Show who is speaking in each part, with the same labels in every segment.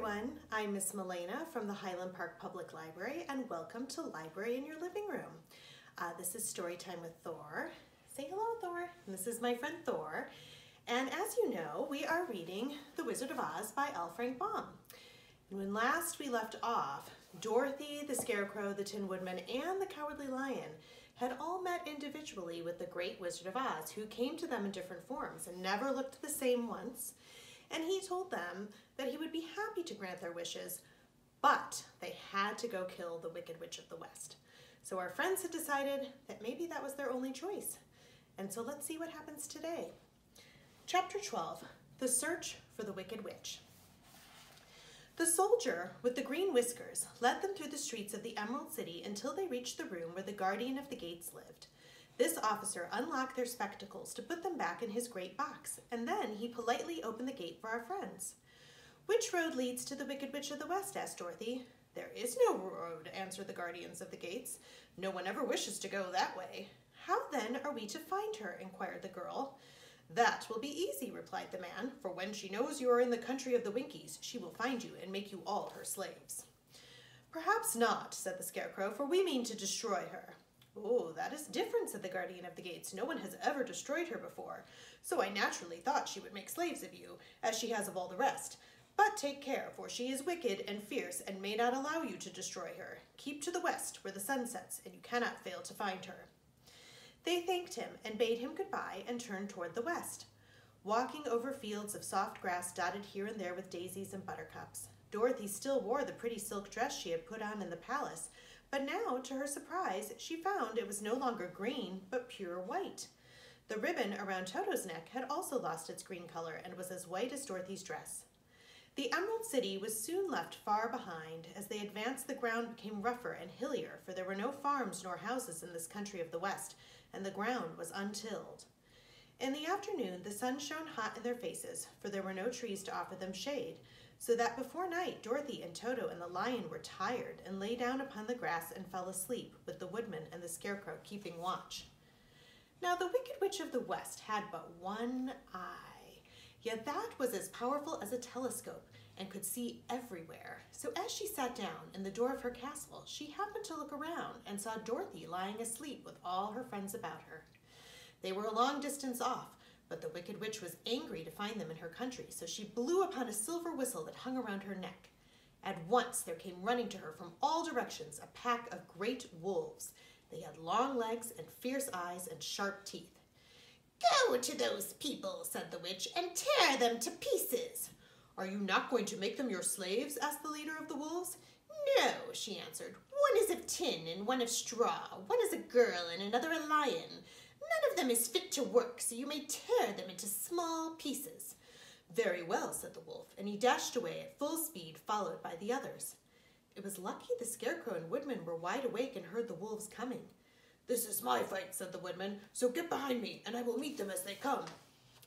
Speaker 1: everyone, I'm Miss Melaina from the Highland Park Public Library, and welcome to Library in Your Living Room. This is Storytime with Thor. Say hello, Thor. And this is my friend Thor. And as you know, we are reading The Wizard of Oz by L Frank Baum. And when last we left off, Dorothy, the Scarecrow, the Tin Woodman, and the Cowardly Lion had all met individually with the Great Wizard of Oz, who came to them in different forms and never looked the same once. And he told them that he would be happy to grant their wishes, but they had to go kill the Wicked Witch of the West. So our friends had decided that maybe that was their only choice. And so let's see what happens today. Chapter 12, The Search for the Wicked Witch. The soldier with the green whiskers led them through the streets of the Emerald City until they reached the room where the guardian of the gates lived. This officer unlocked their spectacles to put them back in his great box, and then he politely opened the gate for our friends. "Which road leads to the Wicked Witch of the West?" asked Dorothy. "There is no road," answered the guardians of the gates. "No one ever wishes to go that way." "How then are we to find her?" inquired the girl. "That will be easy," replied the man, "for when she knows you are in the country of the Winkies, she will find you and make you all her slaves." "Perhaps not," said the Scarecrow, "for we mean to destroy her." "Oh, that is different," said the guardian of the gates. "No one has ever destroyed her before, so I naturally thought she would make slaves of you, as she has of all the rest. But take care, for she is wicked and fierce and may not allow you to destroy her. Keep to the west, where the sun sets, and you cannot fail to find her." They thanked him and bade him goodbye and turned toward the west, walking over fields of soft grass dotted here and there with daisies and buttercups. Dorothy still wore the pretty silk dress she had put on in the palace, but now, to her surprise, she found it was no longer green, but pure white. The ribbon around Toto's neck had also lost its green color and was as white as Dorothy's dress. The Emerald City was soon left far behind. As they advanced, the ground became rougher and hillier, for there were no farms nor houses in this country of the West, and the ground was untilled. In the afternoon, the sun shone hot in their faces, for there were no trees to offer them shade, so that before night, Dorothy and Toto and the lion were tired and lay down upon the grass and fell asleep, with the woodman and the Scarecrow keeping watch. Now the Wicked Witch of the West had but one eye, yet that was as powerful as a telescope and could see everywhere. So as she sat down in the door of her castle, she happened to look around and saw Dorothy lying asleep with all her friends about her. They were a long distance off, but the Wicked Witch was angry to find them in her country, so she blew upon a silver whistle that hung around her neck. At once there came running to her from all directions a pack of great wolves. They had long legs and fierce eyes and sharp teeth. "Go to those people," said the witch, "and tear them to pieces." "Are you not going to make them your slaves?" asked the leader of the wolves. "No," she answered. "One is of tin and one of straw. One is a girl and another a lion. None of them is fit to work, so you may tear them into small pieces." "Very well," said the wolf, and he dashed away at full speed, followed by the others. It was lucky the Scarecrow and Woodman were wide awake and heard the wolves coming. "This is my fight," said the Woodman, "so get behind me, and I will meet them as they come."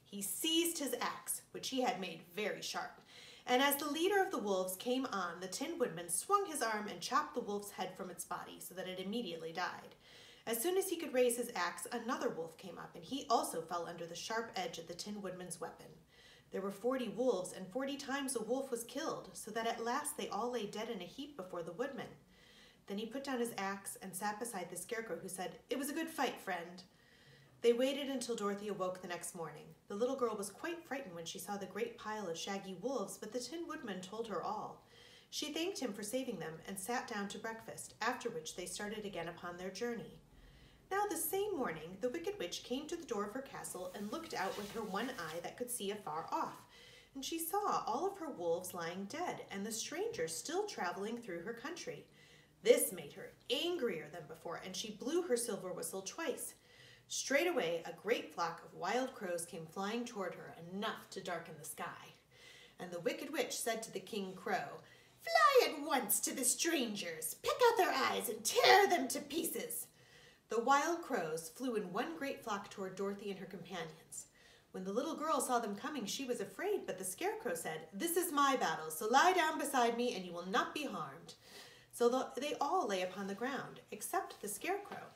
Speaker 1: He seized his axe, which he had made very sharp, and as the leader of the wolves came on, the Tin Woodman swung his arm and chopped the wolf's head from its body so that it immediately died. As soon as he could raise his axe, another wolf came up, and he also fell under the sharp edge of the Tin Woodman's weapon. There were 40 wolves, and 40 times a wolf was killed, so that at last they all lay dead in a heap before the Woodman. Then he put down his axe and sat beside the Scarecrow, who said, "It was a good fight, friend." They waited until Dorothy awoke the next morning. The little girl was quite frightened when she saw the great pile of shaggy wolves, but the Tin Woodman told her all. She thanked him for saving them and sat down to breakfast, after which they started again upon their journey. Now the same morning, the Wicked Witch came to the door of her castle and looked out with her one eye that could see afar off. And she saw all of her wolves lying dead, and the strangers still traveling through her country. This made her angrier than before, and she blew her silver whistle twice. Straightway, a great flock of wild crows came flying toward her, enough to darken the sky. And the Wicked Witch said to the King Crow, "Fly at once to the strangers, pick out their eyes, and tear them to pieces." The wild crows flew in one great flock toward Dorothy and her companions. When the little girl saw them coming, she was afraid, but the Scarecrow said, "This is my battle, so lie down beside me and you will not be harmed." So they all lay upon the ground, except the Scarecrow.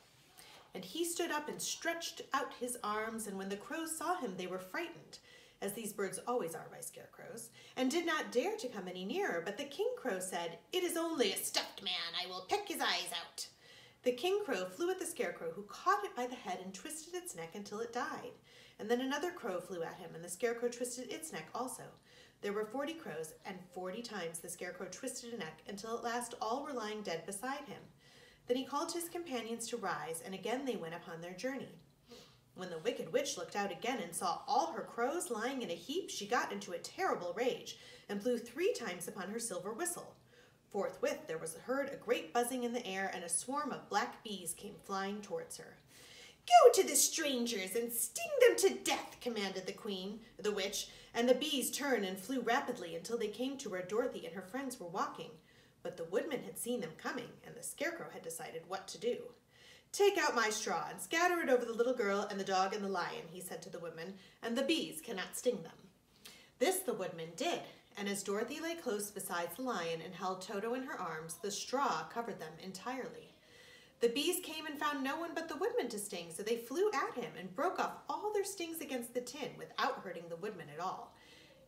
Speaker 1: And he stood up and stretched out his arms, and when the crows saw him, they were frightened. as these birds always are by scarecrows, and did not dare to come any nearer, but the king crow said, "It is only a stuffed man. I will peck his eyes out." The king crow flew at the scarecrow, who caught it by the head and twisted its neck until it died. And then another crow flew at him, and the scarecrow twisted its neck also. There were 40 crows, and 40 times the scarecrow twisted a neck, until at last all were lying dead beside him. Then he called to his companions to rise, and again they went upon their journey. When the wicked witch looked out again and saw all her crows lying in a heap, she got into a terrible rage, and blew 3 times upon her silver whistle. Forthwith there was heard a great buzzing in the air, and a swarm of black bees came flying towards her. "Go to the strangers and sting them to death," commanded the witch, and the bees turned and flew rapidly until they came to where Dorothy and her friends were walking. But the woodman had seen them coming, and the scarecrow had decided what to do. "Take out my straw and scatter it over the little girl and the dog and the lion," he said to the woodman, "and the bees cannot sting them." This the woodman did, and as Dorothy lay close beside the lion and held Toto in her arms, the straw covered them entirely. The bees came and found no one but the woodman to sting, so they flew at him and broke off all their stings against the tin without hurting the woodman at all.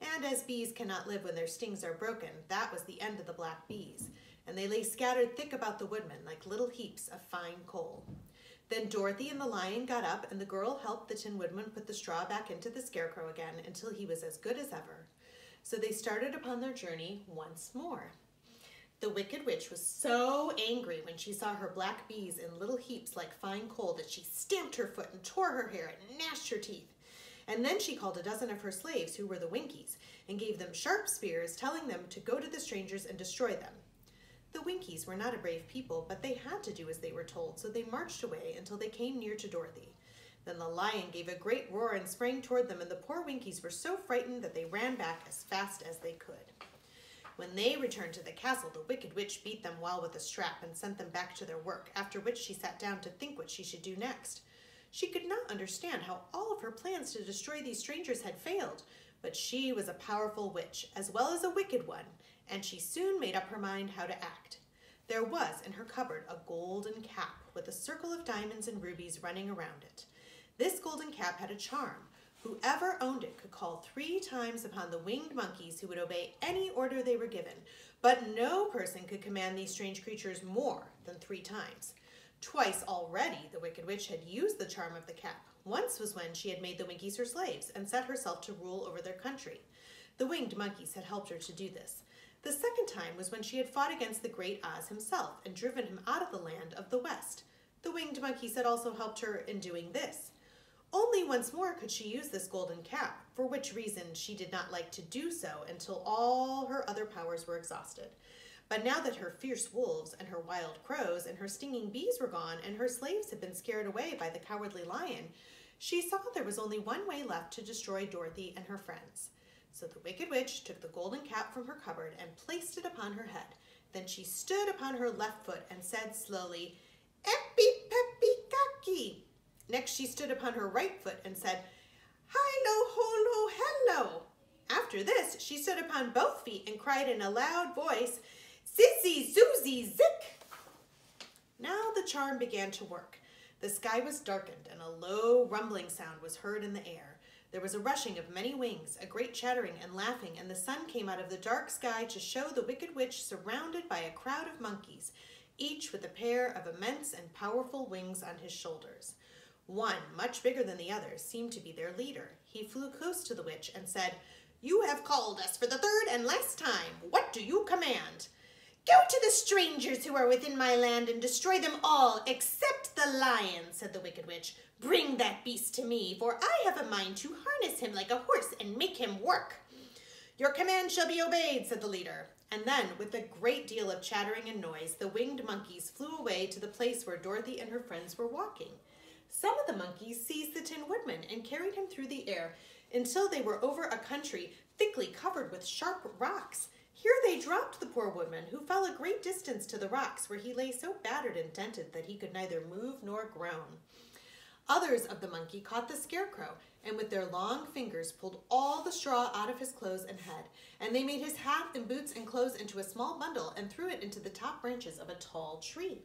Speaker 1: And as bees cannot live when their stings are broken, that was the end of the black bees, and they lay scattered thick about the woodman like little heaps of fine coal. Then Dorothy and the lion got up, and the girl helped the Tin Woodman put the straw back into the scarecrow again until he was as good as ever. So they started upon their journey once more. The Wicked Witch was so angry when she saw her black bees in little heaps like fine coal that she stamped her foot and tore her hair and gnashed her teeth. And then she called a dozen of her slaves, who were the Winkies, and gave them sharp spears, telling them to go to the strangers and destroy them. The Winkies were not a brave people, but they had to do as they were told, so they marched away until they came near to Dorothy. Then the lion gave a great roar and sprang toward them, and the poor Winkies were so frightened that they ran back as fast as they could. When they returned to the castle, the Wicked Witch beat them well with a strap and sent them back to their work, after which she sat down to think what she should do next. She could not understand how all of her plans to destroy these strangers had failed, but she was a powerful witch, as well as a wicked one, and she soon made up her mind how to act. There was in her cupboard a golden cap with a circle of diamonds and rubies running around it. This golden cap had a charm. Whoever owned it could call 3 times upon the winged monkeys who would obey any order they were given, but no person could command these strange creatures more than 3 times. Twice already the Wicked Witch had used the charm of the cap. Once was when she had made the Winkies her slaves and set herself to rule over their country. The winged monkeys had helped her to do this. The second time was when she had fought against the great Oz himself and driven him out of the land of the West. The winged monkeys had also helped her in doing this. Only once more could she use this golden cap, for which reason she did not like to do so until all her other powers were exhausted. But now that her fierce wolves and her wild crows and her stinging bees were gone and her slaves had been scared away by the cowardly lion, she saw there was only one way left to destroy Dorothy and her friends. So the Wicked Witch took the golden cap from her cupboard and placed it upon her head. Then she stood upon her left foot and said slowly, "Epi-pepi-kaki." Next she stood upon her right foot and said, "Hi-lo-ho-lo-hello." After this, she stood upon both feet and cried in a loud voice, "Zizzy-zoozy-zick." Now the charm began to work. The sky was darkened, and a low rumbling sound was heard in the air. There was a rushing of many wings, a great chattering and laughing, and the sun came out of the dark sky to show the Wicked Witch surrounded by a crowd of monkeys, each with a pair of immense and powerful wings on his shoulders. One, much bigger than the others, seemed to be their leader. He flew close to the witch and said, "You have called us for the 3rd and last time. What do you command?" "Go to the strangers who are within my land and destroy them all except the lion," said the Wicked Witch. "Bring that beast to me, for I have a mind to harness him like a horse and make him work." "Your command shall be obeyed," said the leader. And then, with a great deal of chattering and noise, the winged monkeys flew away to the place where Dorothy and her friends were walking. Some of the monkeys seized the Tin Woodman and carried him through the air until they were over a country thickly covered with sharp rocks. Here they dropped the poor woodman, who fell a great distance to the rocks, where he lay so battered and dented that he could neither move nor groan. Others of the monkey caught the Scarecrow, and with their long fingers pulled all the straw out of his clothes and head, and they made his hat and boots and clothes into a small bundle and threw it into the top branches of a tall tree.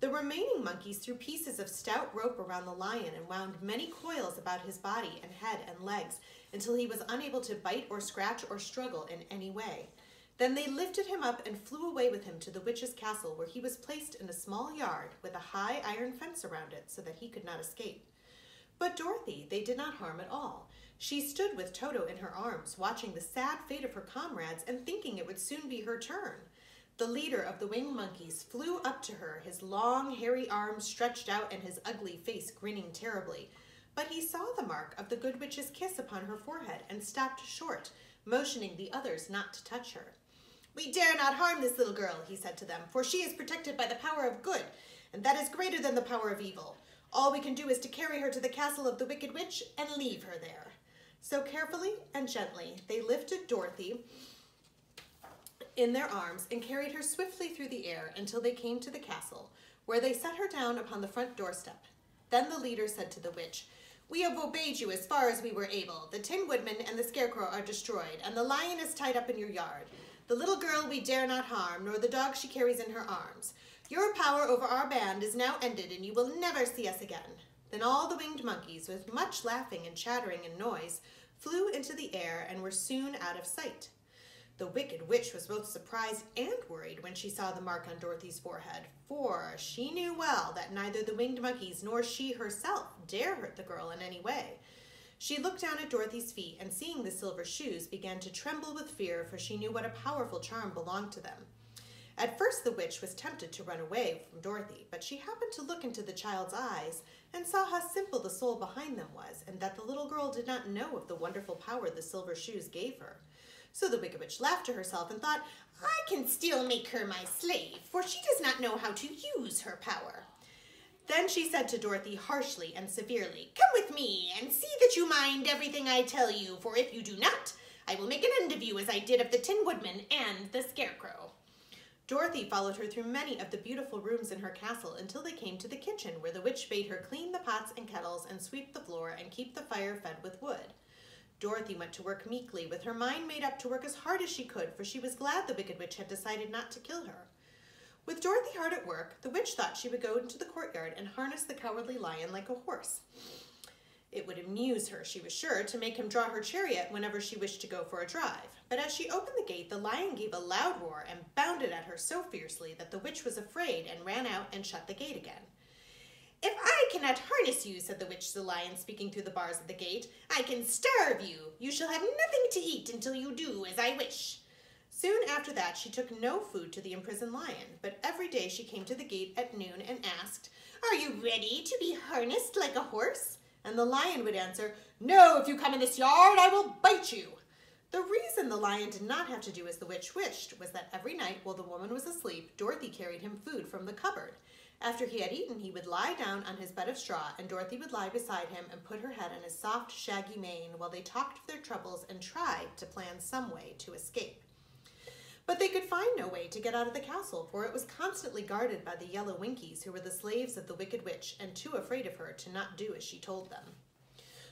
Speaker 1: The remaining monkeys threw pieces of stout rope around the lion and wound many coils about his body and head and legs until he was unable to bite or scratch or struggle in any way. Then they lifted him up and flew away with him to the witch's castle, where he was placed in a small yard with a high iron fence around it so that he could not escape. But Dorothy they did not harm at all. She stood with Toto in her arms, watching the sad fate of her comrades and thinking it would soon be her turn. The leader of the winged monkeys flew up to her, his long, hairy arms stretched out and his ugly face grinning terribly. But he saw the mark of the good witch's kiss upon her forehead and stopped short, motioning the others not to touch her. "We dare not harm this little girl," he said to them, "for she is protected by the power of good, and that is greater than the power of evil. All we can do is to carry her to the castle of the wicked witch and leave her there." So carefully and gently they lifted Dorothy in their arms and carried her swiftly through the air until they came to the castle, where they set her down upon the front doorstep. Then the leader said to the witch, "We have obeyed you as far as we were able. The Tin Woodman and the Scarecrow are destroyed, and the lion is tied up in your yard. The little girl we dare not harm, nor the dog she carries in her arms. Your power over our band is now ended, and you will never see us again." Then all the winged monkeys, with much laughing and chattering and noise, flew into the air and were soon out of sight. The wicked witch was both surprised and worried when she saw the mark on Dorothy's forehead, for she knew well that neither the winged monkeys nor she herself dare hurt the girl in any way. She looked down at Dorothy's feet and, seeing the silver shoes, began to tremble with fear, for she knew what a powerful charm belonged to them. At first the witch was tempted to run away from Dorothy, but she happened to look into the child's eyes and saw how simple the soul behind them was, and that the little girl did not know of the wonderful power the silver shoes gave her. So the wicked witch laughed to herself and thought, "I can still make her my slave, for she does not know how to use her power." Then she said to Dorothy harshly and severely, "Come with me and see that you mind everything I tell you, for if you do not, I will make an end of you as I did of the Tin Woodman and the Scarecrow." Dorothy followed her through many of the beautiful rooms in her castle until they came to the kitchen, where the witch bade her clean the pots and kettles and sweep the floor and keep the fire fed with wood. Dorothy went to work meekly, with her mind made up to work as hard as she could, for she was glad the wicked witch had decided not to kill her. With Dorothy hard at work, the witch thought she would go into the courtyard and harness the cowardly lion like a horse. It would amuse her, she was sure, to make him draw her chariot whenever she wished to go for a drive. But as she opened the gate, the lion gave a loud roar and bounded at her so fiercely that the witch was afraid and ran out and shut the gate again. "If I cannot harness you," said the witch to the lion, speaking through the bars of the gate, "I can starve you. You shall have nothing to eat until you do as I wish." Soon after that she took no food to the imprisoned lion, but every day she came to the gate at noon and asked, "Are you ready to be harnessed like a horse?" And the lion would answer, "No, if you come in this yard, I will bite you." The reason the lion did not have to do as the witch wished was that every night while the woman was asleep, Dorothy carried him food from the cupboard. After he had eaten, he would lie down on his bed of straw, and Dorothy would lie beside him and put her head on his soft, shaggy mane while they talked of their troubles and tried to plan some way to escape. But they could find no way to get out of the castle, for it was constantly guarded by the yellow Winkies, who were the slaves of the wicked witch and too afraid of her to not do as she told them.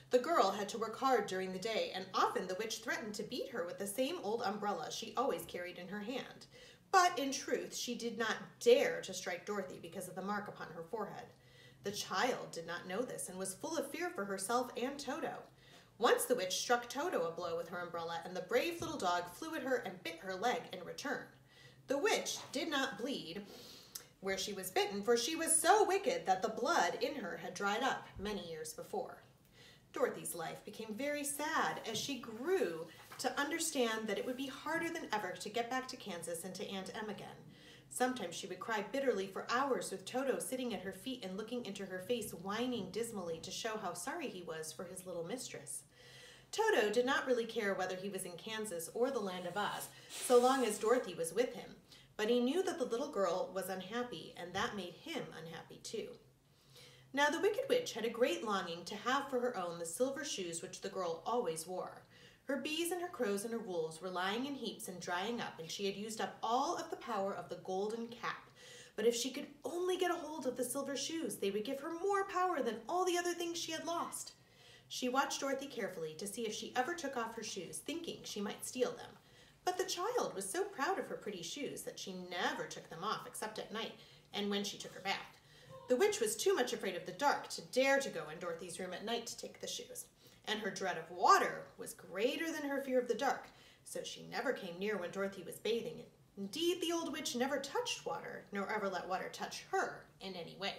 Speaker 1: The girl had to work hard during the day, and often the witch threatened to beat her with the same old umbrella she always carried in her hand. But in truth, she did not dare to strike Dorothy because of the mark upon her forehead. The child did not know this and was full of fear for herself and Toto. Once the witch struck Toto a blow with her umbrella, and the brave little dog flew at her and bit her leg in return. The witch did not bleed where she was bitten, for she was so wicked that the blood in her had dried up many years before. Dorothy's life became very sad as she grew to understand that it would be harder than ever to get back to Kansas and to Aunt Em again. Sometimes she would cry bitterly for hours with Toto sitting at her feet and looking into her face, whining dismally to show how sorry he was for his little mistress. Toto did not really care whether he was in Kansas or the Land of Oz, so long as Dorothy was with him, but he knew that the little girl was unhappy, and that made him unhappy too. Now the wicked witch had a great longing to have for her own the silver shoes which the girl always wore. Her bees and her crows and her wolves were lying in heaps and drying up, and she had used up all of the power of the golden cap. But if she could only get a hold of the silver shoes, they would give her more power than all the other things she had lost. She watched Dorothy carefully to see if she ever took off her shoes, thinking she might steal them. But the child was so proud of her pretty shoes that she never took them off except at night and when she took her bath. The witch was too much afraid of the dark to dare to go in Dorothy's room at night to take the shoes, and her dread of water was greater than her fear of the dark, so she never came near when Dorothy was bathing. Indeed, the old witch never touched water, nor ever let water touch her in any way.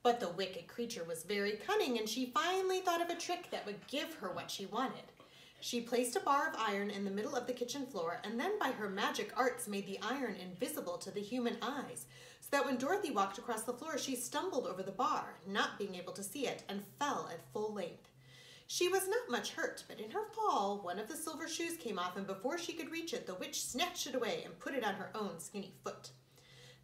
Speaker 1: But the wicked creature was very cunning, and she finally thought of a trick that would give her what she wanted. She placed a bar of iron in the middle of the kitchen floor, and then by her magic arts made the iron invisible to the human eyes, so that when Dorothy walked across the floor, she stumbled over the bar, not being able to see it, and fell at full length. She was not much hurt, but in her fall, one of the silver shoes came off, and before she could reach it, the witch snatched it away and put it on her own skinny foot.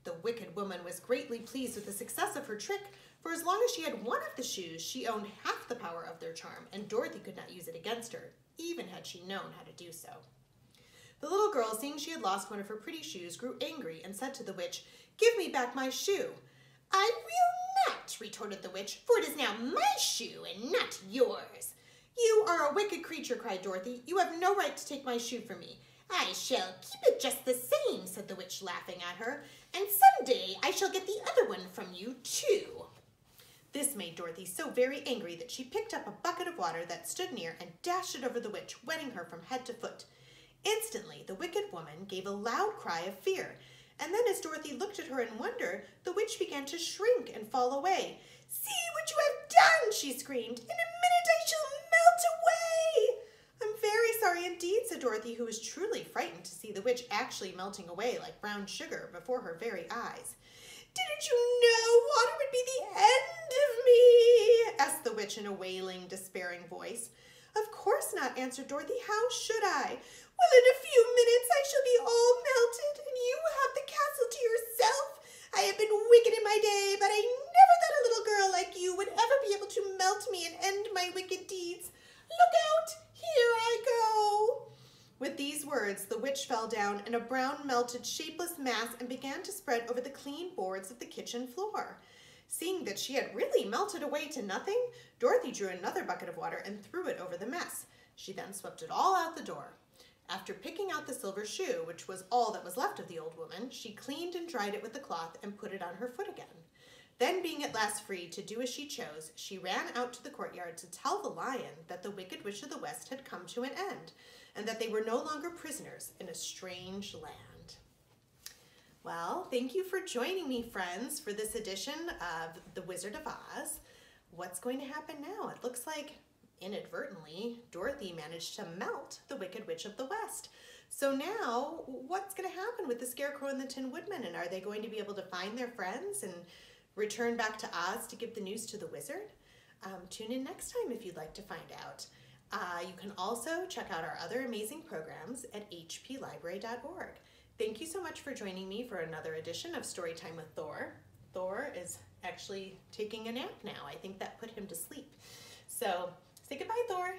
Speaker 1: The wicked woman was greatly pleased with the success of her trick, for as long as she had one of the shoes, she owned half the power of their charm, and Dorothy could not use it against her, even had she known how to do so. The little girl, seeing she had lost one of her pretty shoes, grew angry and said to the witch, "Give me back my shoe." "I will not," retorted the witch, "for it is now my shoe and not yours." "You are a wicked creature," cried Dorothy. "You have no right to take my shoe from me." "I shall keep it just the same," said the witch, laughing at her, "and someday I shall get the other one from you too." This made Dorothy so very angry that she picked up a bucket of water that stood near and dashed it over the witch, wetting her from head to foot. Instantly, the wicked woman gave a loud cry of fear, and then as Dorothy looked at her in wonder, the witch began to shrink and fall away. "See what you have done!" she screamed. "In a minute I shall melt away!" "I'm very sorry indeed," said Dorothy, who was truly frightened to see the witch actually melting away like brown sugar before her very eyes. "Didn't you know water would be the end of me?" asked the witch in a wailing, despairing voice. "Of course not," answered Dorothy. "How should I?" "Well, in a few minutes I shall be all melted, and you will have the castle to yourself. I have been wicked in my day, but I never thought a little girl like you would ever be able to melt me and end my wicked deeds. Look out! Here I go!" With these words, the witch fell down in a brown, melted, shapeless mass and began to spread over the clean boards of the kitchen floor. Seeing that she had really melted away to nothing, Dorothy drew another bucket of water and threw it over the mess. She then swept it all out the door. After picking out the silver shoe, which was all that was left of the old woman, she cleaned and dried it with the cloth and put it on her foot again. Then, being at last free to do as she chose, she ran out to the courtyard to tell the lion that the Wicked Witch of the West had come to an end, and that they were no longer prisoners in a strange land. Well, thank you for joining me, friends, for this edition of The Wizard of Oz. What's going to happen now? It looks like, inadvertently, Dorothy managed to melt the Wicked Witch of the West. So now, what's going to happen with the Scarecrow and the Tin Woodman? And are they going to be able to find their friends and return back to Oz to give the news to the wizard? Tune in next time if you'd like to find out. You can also check out our other amazing programs at hplibrary.org. Thank you so much for joining me for another edition of Storytime with Thor. Thor is actually taking a nap now. I think that put him to sleep. So say goodbye, Thor.